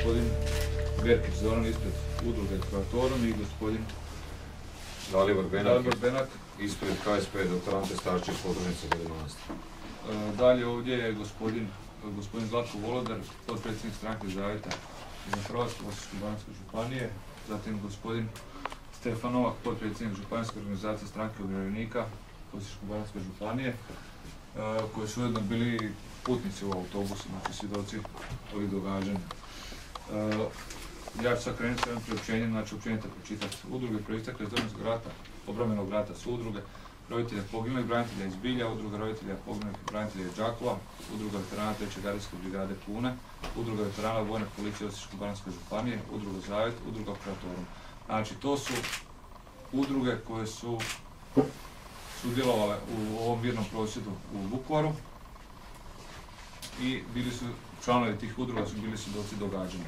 gospodin Berkić Zoran ispred udruge Kroatorum i gospodin Dalibor Benak ispred KSP dr. Ante Starčević, podružnica Beli Manastir. Dalje ovdje je gospodin Zlatko Volodar, potpredsjednik stranke Zavjeta za Hrvatsku Osječko-baranjske županije, zatim gospodin Stefan Novak, potpredsjednik županijske organizacije stranke umirovljenika Osječko-baranjske županije, koji su ujedno bili putnici u autobusu, znači svjedoci ovih događanja. Ja ću sad krenuti s ovim priopćenjem, znači općenito pročitati. Udruge proistekle iz Domovinskog rata, obrambenog rata su udruge roditelja poginulih branitelja iz Bilja, udruga roditelja poginulih branitelja iz Đakova, udruga veterana 3. gardijske brigade Pune, udruga veterana vojne policije Osječko-baranjske županije, udruga Zavjet, udruga Kroatorum. Znači to su udruge koje su sudjelovale u ovom mirnom prosvjedu u Vukovaru i bili su članovi tih udruga, su bili svjedoci događanja.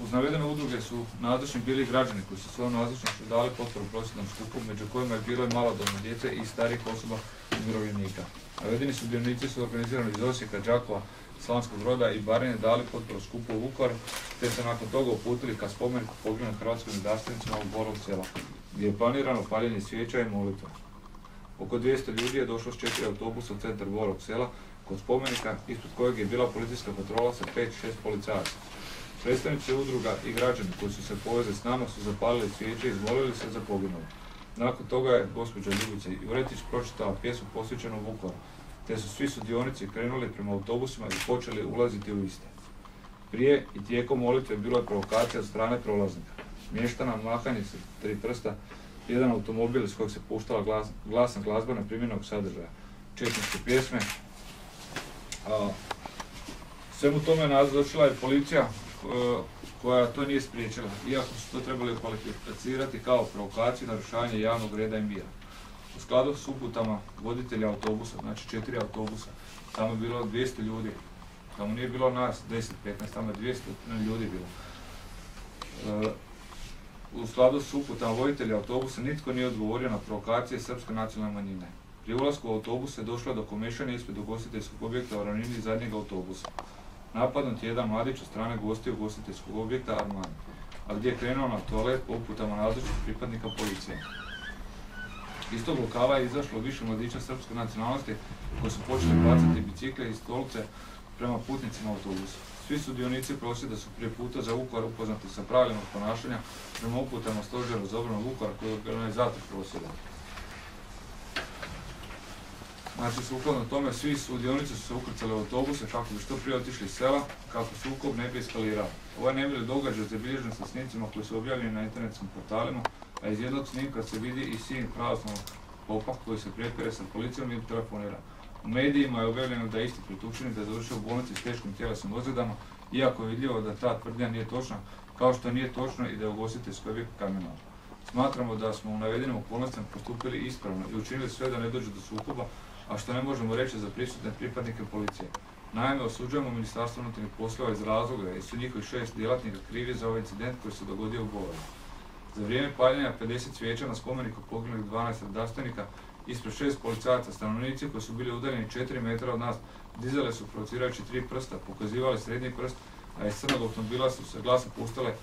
Uz navedene udruge su nazočni bili građani koji su svojom nazočnošću dali potporu prosvjednom skupu, među kojima je bilo i malodobne djece i starijih osoba umirovljenika. Navedeni sudionici su organizirani iz Osijeka, Đakova, Slavonskog Broda i Baranje dali potporu skupu u Vukovar, te se nakon toga uputili ka spomeniku poginulim hrvatskim redarstvenicima u Borovog sela, gdje je planirano paljenje svijeća i molitva. Oko 200 ljudi je došlo s 4 autobusa u centar Borovog sela kod spomenika, ispred kojeg je bila policijska patrola sa 5-6 policajaca. Predstavnici udruga i građani koji su se povezali s nama su zapalili svijeće i izmolili se za poginule. Nakon toga je gospođa Ljubica Juretić pročitala pjesmu posvećenu Vukovaru, te su svi sudionici krenuli prema autobusima i počeli ulaziti u iste. Prije i tijekom molitve bilo je provokacija od strane prolaznika. Mještana, mahanje sa 3 prsta, jedan automobil iz kojeg se puštala glasna glazba neprimjerenog sadržaja, četničke pjesme. Svemu tome nazočila je policija koja to nije spriječila, iako su to trebali kvalificirati kao provokaciju i narušavanje javnog reda i mira. U skladu s uputama voditelja autobusa, znači 4 autobusa, tamo je bilo 200 ljudi, tamo nije bilo nas 10-15, tamo je 200 ljudi bilo. U skladu s uputama voditelja autobusa nitko nije odgovorio na provokacije srpske nacionalne manjine. Pri ulasku u autobus je došlo do komešanja ispred ugostiteljskog objekta u ravnini zadnjeg autobusa. Napadnut je jedan mladić od strane gostiju ugostiteljskog objekta Armani, a gdje je krenuo na toalet po uputama nazočnih pripadnika policije. Iz tog lokala je izašlo više mladića srpske nacionalnosti koji su počeli bacati bicikle i stolice prema putnicima autobusa. Svi sudionici prosvjeda su prije puta za Vukovar upoznati sa pravilima ponašanja prema uputama stožera za obranu Vukovara koji je organizator prosvjeda. Znači, sukladno tome, svi sudionici su se ukrcali u autobuse kako bi što prije otišli iz sela, kako sukob ne bi eskalirao. Ovaj nemili događaj zabilježen sa snimcima koji su objavljeni na internetskim portalima, a iz jednog snimka se vidi i sin pravoslavnog popa koji se prijepire sa policijom i telefonira. U medijima je objavljeno da je isti pretučeni da je završio u bolnici s teškim tjelesnim ozljedama, iako je vidljivo da ta tvrdnja nije točna, kao što nije točno i da je ugostiteljski objekt kamenovao. Smatramo da smo u navedenim okolnostima postupili ispravno i učinili sve da ne dođe do sukoba, a što ne možemo reći za prisutne pripadnike policije. Naime, osuđujemo Ministarstvo unutarnjih poslova iz razloga jer su njihovih 6 djelatnika krivi za ovaj incident koji se dogodio u Borovu. Za vrijeme paljenja 50 svijeća na spomeniku poginulih 12 redarstvenika ispred 6 policajaca, stanovnici koji su bili udaljeni 4 metra od nas dizale su provocirajući 3 prsta, pokazivali srednji prst, a iz crnog automobila su se glasno puštale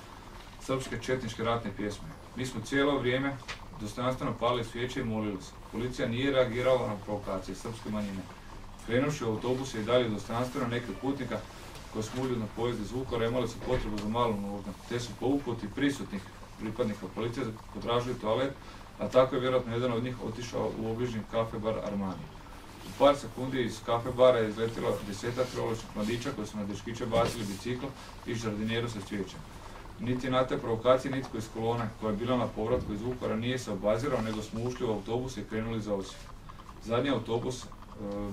srpske četničke ratne pjesme. Mi smo cijelo vrijeme dostojanstveno palili svijeće i molili se. Policija nije reagirala na provokacije srpske manjine. Krenuvši u autobuse i dalje dostojanstveno neki putnika koji smo uljudno povezli iz Vukovara imali su potrebu za malu nužnu, te su po uputi prisutnih pripadnika policije potražili toalet, a tako je vjerojatno jedan od njih otišao u obližnji kafe bar Armani. U par sekundi iz kafe bara je izletilo 10-ak troločnih mladića koji su na dečkiće bacili bicikl i žardinjeru sa cvijećem. Niti na te provokacije nitko iz kolone koja je bila na povratku iz Vukovara nije se obazirao, nego smo ušli u autobus i krenuli za Osijek. Zadnji autobus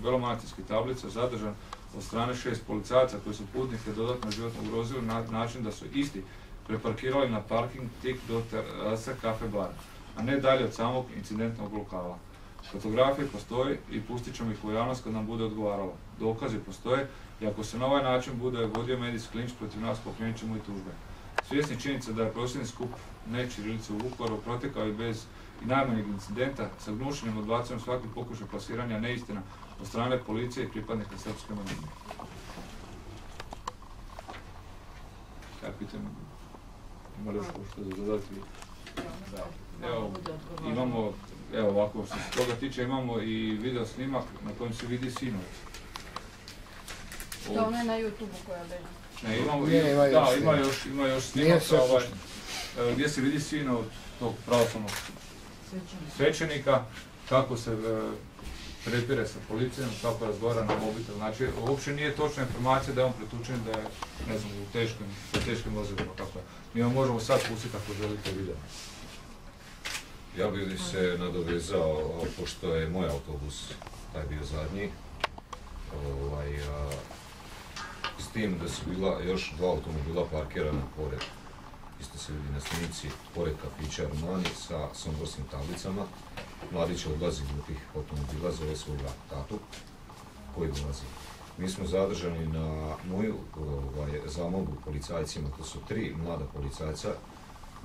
belomanastirskih tablica zadržan od strane 6 policajaca koji su putnike dodatno životno ugrozili na način da su isti preparkirali na parking tik do terase kafe bara, a ne dalje od samog incidentnog lokala. Fotografije postoje i pustit ćemo ih u javnost kad nam bude odgovaralo. Dokazi postoje i ako se na ovaj način bude vodio medijski linč protiv nas, pokrenut ćemo i tužbe. Svjesni činjenice da je prosvjedni skup ne ćirilice u Vukovaru protekao i bez i najmanjeg incidenta, sa gnušenjem odbacujem svaki pokušaj plasiranja neistina od strane policije i pripadnika srpske manjine. pitanje. Ima li još što za dodati? Evo, imamo, evo ovako, što se toga tiče, imamo i video snimak na kojem se vidi sinoć. To ono je na YouTube-u koja beže. Ne, imamo, ima još snimak gdje se vidi sin od tog pravoslavnog svećenika, kako se prepire sa policijom, kako razgovara na mobitel. Znači, uopće nije točna informacija da je on pretučen, da je, ne znam, u teškim vozilima, kako je. Mi vam možemo sad pustiti ako želite video. Ja bih se nadovezao, pošto je moj autobus, taj bio zadnji, s tim da su bila još 2 automobila parkirana pored, isto se vidi na snimci, pored kafića Romani sa somborskim tablicama. Mladić odlazi do tih automobila, zove svoga tatu koji dolazi. Mi smo zadržani na moju zamolbu policajcima, to su 3 mlada policajca,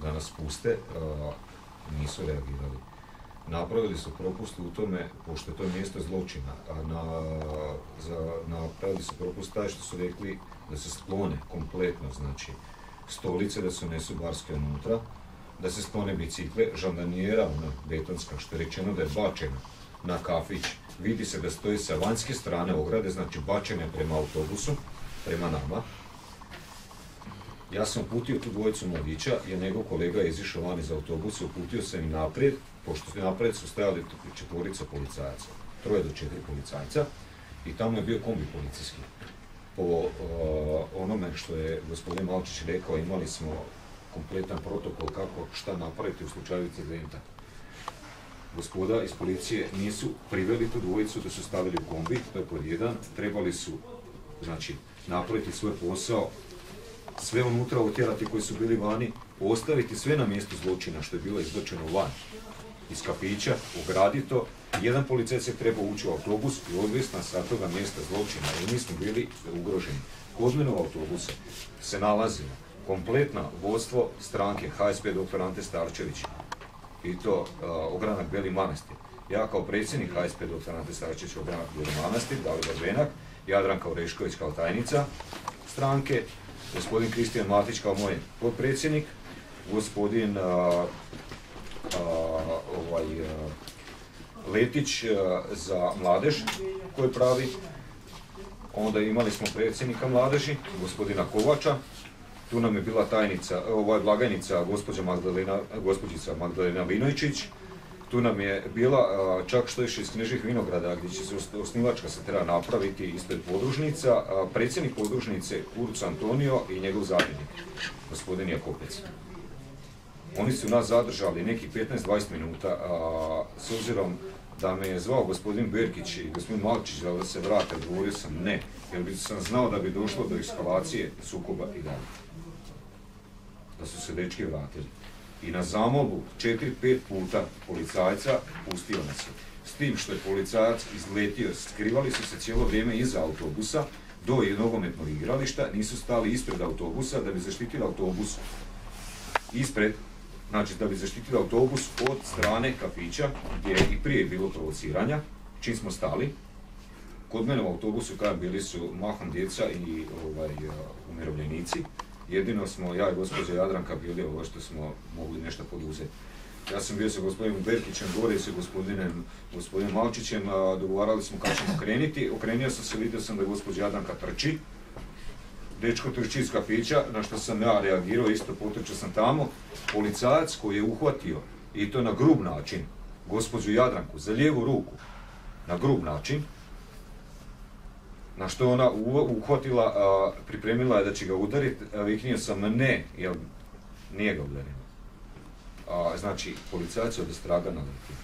da nas puste, nisu reagirali. Napravili su propust u tome, pošto je to mjesto zločina, napravili su propust taj što su rekli da se sklone kompletno, znači stolice da se nesu barske unutra, da se sklone bicikle, žandarmijera, ona betonska, što je rečeno da je bačena na kafić. Vidi se da stoji sa vanjske strane ograde, znači bačena je prema autobusu, prema nama. Ja sam uputio tu dvojicu mladića, jer njegov kolega je izišao van iz autobusa, uputio sam im naprijed, pošto naprijed su stajali 4 policajaca, 3 do 4 policajca, i tamo je bio kombi policijski. Po onome što je gospodin Malčić rekao, imali smo kompletan protokol kako šta napraviti u slučaju incidenta. Gospoda iz policije nisu priveli tu dvojicu da su stavili u kombi, to je pod 1, trebali su, znači, napraviti svoj posao, sve unutra otjerati koji su bili vani, ostaviti sve na mjestu zločina što je bilo izdočeno van iz kafića, ograditi to. Jedan policajac je trebao ući u autobus i odvesti nas sa toga mjesta zločina, jer mi smo bili ugroženi. Kod mene u autobusu se nalazilo kompletno vodstvo stranke HSP dr. Ante Starčević i to ogranak Beli Manastir. Ja kao predsjednik HSP dr. Ante Starčević ogranak Beli Manastir, Dalibor Venak, Jadranka Orešković kao tajnica stranke, gospodin Kristijan Matić kao moj potpredsjednik, gospodin Letić za mladež koji pravi, onda imali smo predsjednika mladeži, gospodina Kovača, tu nam je bila tajnica, blagajnica gospođica Magdalena Vinojčić, tu nam je bila čak što još iz Knežih Vinograda gdje će se osnivačka se treba napraviti ispred podružnica, predsjednik podružnice Kuruc Antonio i njegov zamjenik, gospodin Jakopec. Oni su nas zadržali nekih 15-20 minuta, s obzirom da me je zvao gospodin Berkić i gospodin Malčić da se vrate, govorio sam ne, jer sam znao da bi došlo do eskalacije sukoba i dalje. Da su se dečki vratili. I na zamolbu 4-5 puta policajca pustio nas je. S tim što je policajac izletio, skrivali su se cijelo vrijeme iza autobusa do nogometnog igrališta, nisu stali ispred autobusa da bi zaštitili autobus ispred, znači da bi zaštitili autobus od strane kafića gdje je i prije bilo provociranja, čim smo stali. Kod mene u autobusu bili su mahom djeca i umirovljenici. Jedino smo, ja i gospođa Jadranka, bili ovo što smo mogli nešto poduzeti. Ja sam bio sa gospodinom Berkićem gore i sa gospodinom Malčićem, dogovarali smo kako ćemo krenuti. Okrenio sam se, vidio sam da gospođa Jadranka trči. Dečko trči iz kafića, na što sam ja reagirao, isto potrčao sam tamo. Policajac koji je uhvatio, i to na grub način, gospođu Jadranku za lijevu ruku, na grub način, na što ona uhvatila, pripremila je da će ga udariti, viknio sam ne, jer nije ga udarila. Znači, policajac je od straga naletio.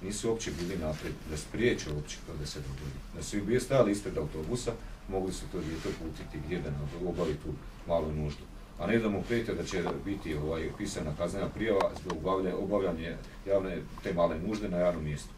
Nisu uopće bili naprijed da spriječe uopće to da se dogodi. Da su i bili stajali ispred autobusa, mogli su to dijete putiti gdje da obavi tu malu nuždu. A ne da mu prijete da će biti pisana kaznena prijava zbog obavljanja javne te male nužde na javnom mjestu.